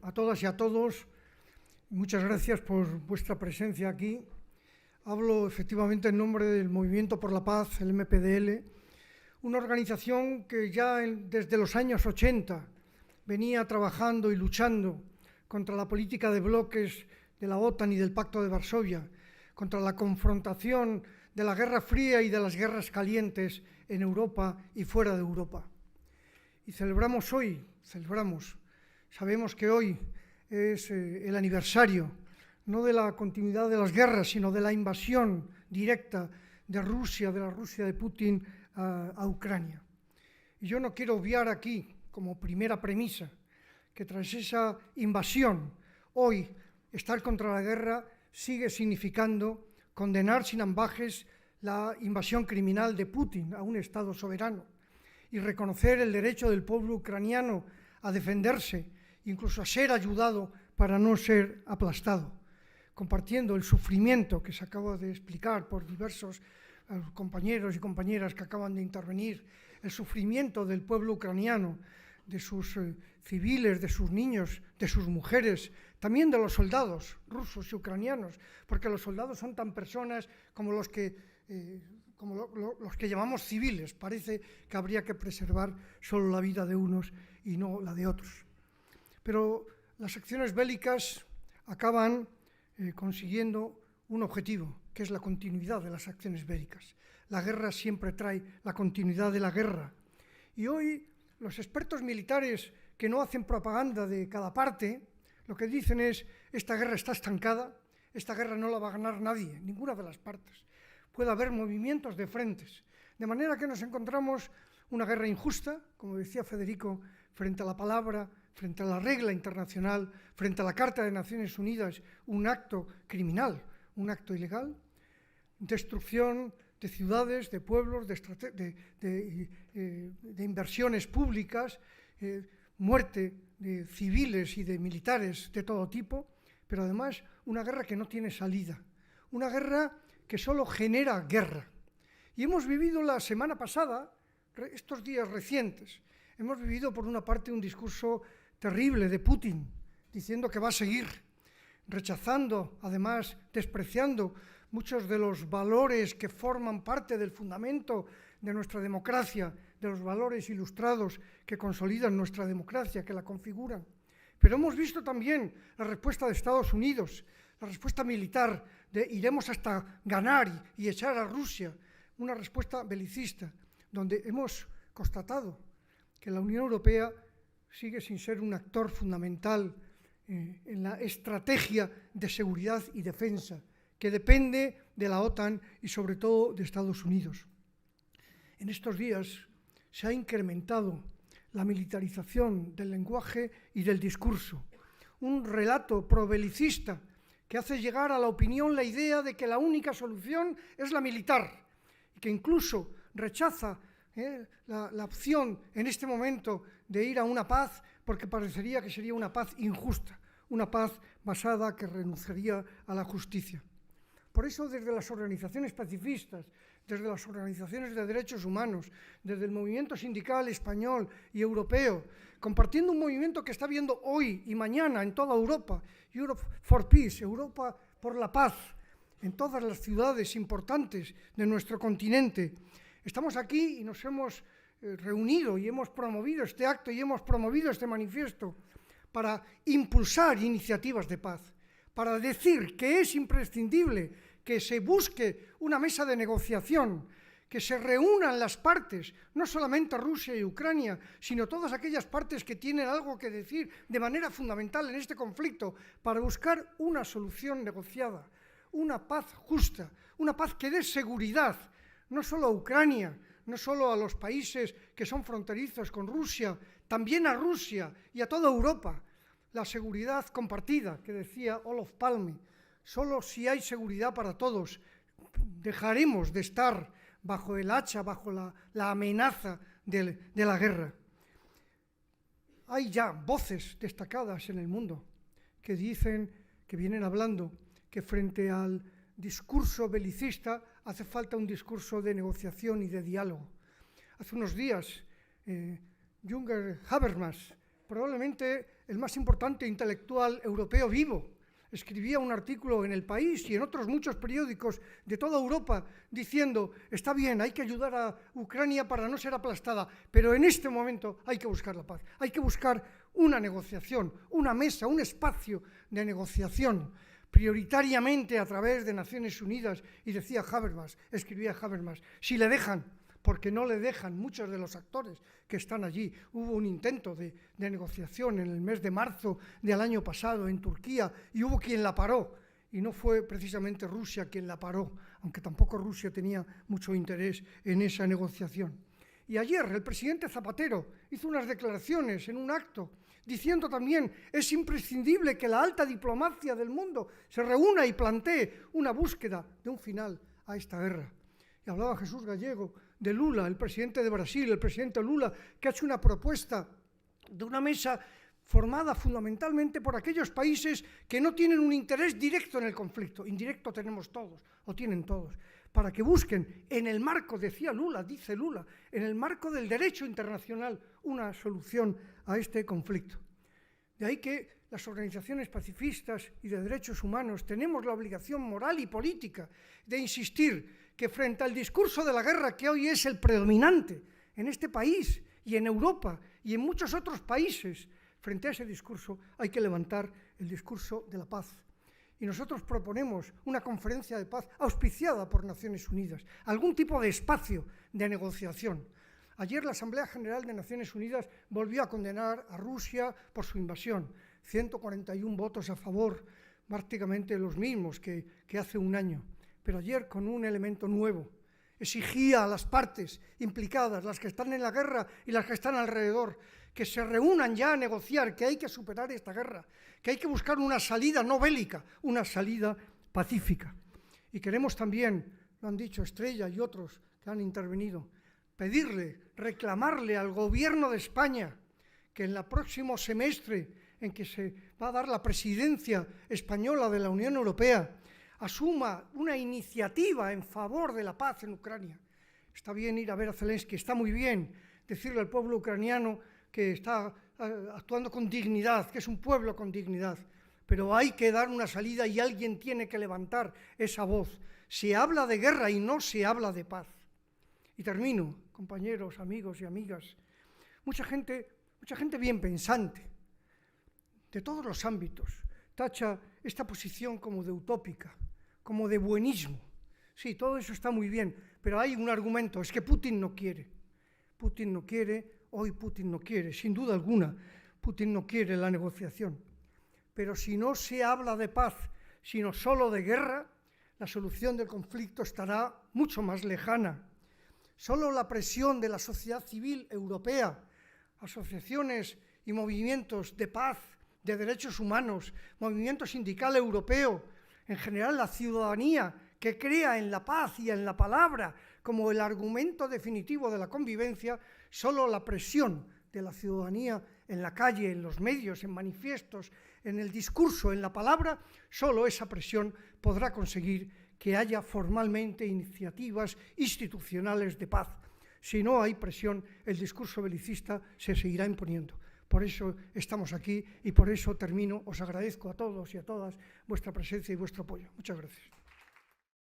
a todas y a todos. Muchas gracias por vuestra presencia aquí. Hablo efectivamente en nombre del Movimiento por la Paz, el MPDL, una organización que ya desde los años 80 venía trabajando y luchando contra la política de bloques de la OTAN y del Pacto de Varsovia, contra la confrontación de la Guerra Fría y de las guerras calientes en Europa y fuera de Europa. Y sabemos que hoy es el aniversario, no de la continuidad de las guerras, sino de la invasión directa de Rusia, de la Rusia de Putin a Ucrania. Y yo no quiero obviar aquí, como primera premisa, que tras esa invasión, hoy estar contra la guerra sigue significando condenar sin ambages la invasión criminal de Putin a un Estado soberano y reconocer el derecho del pueblo ucraniano a defenderse, incluso a ser ayudado para no ser aplastado, compartiendo el sufrimiento que se acaba de explicar por diversos compañeros y compañeras que acaban de intervenir, el sufrimiento del pueblo ucraniano, de sus civiles, de sus niños, de sus mujeres, también de los soldados rusos y ucranianos, porque los soldados son tan personas como los que llamamos civiles. Parece que habría que preservar solo la vida de unos y no la de otros. Pero las acciones bélicas acaban consiguiendo un objetivo, que es la continuidad de las acciones bélicas. La guerra siempre trae la continuidad de la guerra. Y hoy los expertos militares que no hacen propaganda de cada parte, lo que dicen es: esta guerra está estancada, esta guerra no la va a ganar nadie, ninguna de las partes. Puede haber movimientos de frentes, de manera que nos encontramos una guerra injusta, como decía Federico, frente a la palabra, frente a la regla internacional, frente a la Carta de Naciones Unidas, un acto criminal, un acto ilegal, destrucción de ciudades, de pueblos, de inversiones públicas, muerte de civiles y de militares de todo tipo, pero además una guerra que no tiene salida, una guerra que solo genera guerra. Y hemos vivido la semana pasada, estos días recientes, hemos vivido por una parte un discurso terrible de Putin, diciendo que va a seguir, rechazando, además despreciando muchos de los valores que forman parte del fundamento de nuestra democracia, de los valores ilustrados que consolidan nuestra democracia, que la configuran. Pero hemos visto también la respuesta de Estados Unidos, la respuesta militar de iremos hasta ganar y echar a Rusia, una respuesta belicista, donde hemos constatado que la Unión Europea sigue sin ser un actor fundamental en la estrategia de seguridad y defensa, que depende de la OTAN y sobre todo de Estados Unidos. En estos días se ha incrementado la militarización del lenguaje y del discurso, un relato probelicista que hace llegar a la opinión la idea de que la única solución es la militar, y que incluso rechaza la opción en este momento de ir a una paz, porque parecería que sería una paz injusta, una paz basada que renunciaría a la justicia. Por eso, desde las organizaciones pacifistas, desde las organizaciones de derechos humanos, desde el movimiento sindical español y europeo, compartiendo un movimiento que está viendo hoy y mañana en toda Europa, Europe for Peace, Europa por la paz, en todas las ciudades importantes de nuestro continente. Estamos aquí y nos hemos reunido y hemos promovido este acto y hemos promovido este manifiesto para impulsar iniciativas de paz, para decir que es imprescindible que se busque una mesa de negociación, que se reúnan las partes, no solamente Rusia y Ucrania, sino todas aquellas partes que tienen algo que decir de manera fundamental en este conflicto, para buscar una solución negociada, una paz justa, una paz que dé seguridad, no solo a Ucrania, no solo a los países que son fronterizos con Rusia, también a Rusia y a toda Europa. La seguridad compartida, que decía Olof Palme, solo si hay seguridad para todos, dejaremos de estar bajo el hacha, bajo la amenaza de la guerra. Hay ya voces destacadas en el mundo que dicen, que vienen hablando, que frente al discurso belicista hace falta un discurso de negociación y de diálogo. Hace unos días, Jürgen Habermas, probablemente el más importante intelectual europeo vivo. Escribía un artículo en El País y en otros muchos periódicos de toda Europa diciendo, está bien, hay que ayudar a Ucrania para no ser aplastada, pero en este momento hay que buscar la paz, hay que buscar una negociación, una mesa, un espacio de negociación, prioritariamente a través de Naciones Unidas. Y decía Habermas, escribía Habermas, si le dejan, porque no le dejan muchos de los actores que están allí. Hubo un intento de negociación en el mes de marzo del año pasado en Turquía y hubo quien la paró. Y no fue precisamente Rusia quien la paró, aunque tampoco Rusia tenía mucho interés en esa negociación. Y ayer el presidente Zapatero hizo unas declaraciones en un acto diciendo también es imprescindible que la alta diplomacia del mundo se reúna y plantee una búsqueda de un final a esta guerra. Y hablaba Jesús Gallego de Lula, el presidente de Brasil, el presidente Lula, que ha hecho una propuesta de una mesa formada fundamentalmente por aquellos países que no tienen un interés directo en el conflicto. Indirecto tenemos todos, o tienen todos, para que busquen en el marco, decía Lula, dice Lula, en el marco del derecho internacional una solución a este conflicto. De ahí que las organizaciones pacifistas y de derechos humanos tenemos la obligación moral y política de insistir que frente al discurso de la guerra, que hoy es el predominante en este país y en Europa y en muchos otros países, frente a ese discurso hay que levantar el discurso de la paz. Y nosotros proponemos una conferencia de paz auspiciada por Naciones Unidas, algún tipo de espacio de negociación. Ayer la Asamblea General de Naciones Unidas volvió a condenar a Rusia por su invasión. 141 votos a favor, prácticamente los mismos que hace un año. Pero ayer con un elemento nuevo. Exigía a las partes implicadas, las que están en la guerra y las que están alrededor, que se reúnan ya a negociar, que hay que superar esta guerra, que hay que buscar una salida no bélica, una salida pacífica. Y queremos también, lo han dicho Estrella y otros que han intervenido, pedirle, reclamarle al Gobierno de España que en el próximo semestre en que se va a dar la presidencia española de la Unión Europea, asuma una iniciativa en favor de la paz en Ucrania. Está bien ir a ver a Zelensky, está muy bien decirle al pueblo ucraniano que está actuando con dignidad, que es un pueblo con dignidad, pero hay que dar una salida y alguien tiene que levantar esa voz. Se habla de guerra y no se habla de paz. Y termino, compañeros, amigos y amigas. Mucha gente bien pensante, de todos los ámbitos, tacha esta posición como de utópica, como de buenismo. Sí, todo eso está muy bien, pero hay un argumento, es que Putin no quiere. Putin no quiere, hoy Putin no quiere, sin duda alguna, Putin no quiere la negociación. Pero si no se habla de paz, sino solo de guerra, la solución del conflicto estará mucho más lejana. Solo la presión de la sociedad civil europea, asociaciones y movimientos de paz, de derechos humanos, movimiento sindical europeo, en general la ciudadanía que crea en la paz y en la palabra como el argumento definitivo de la convivencia, solo la presión de la ciudadanía en la calle, en los medios, en manifiestos, en el discurso, en la palabra, solo esa presión podrá conseguir que haya formalmente iniciativas institucionales de paz. Si no hay presión, el discurso belicista se seguirá imponiendo. Por eso estamos aquí y por eso termino. Os agradezco a todos y a todas vuestra presencia y vuestro apoyo. Muchas gracias.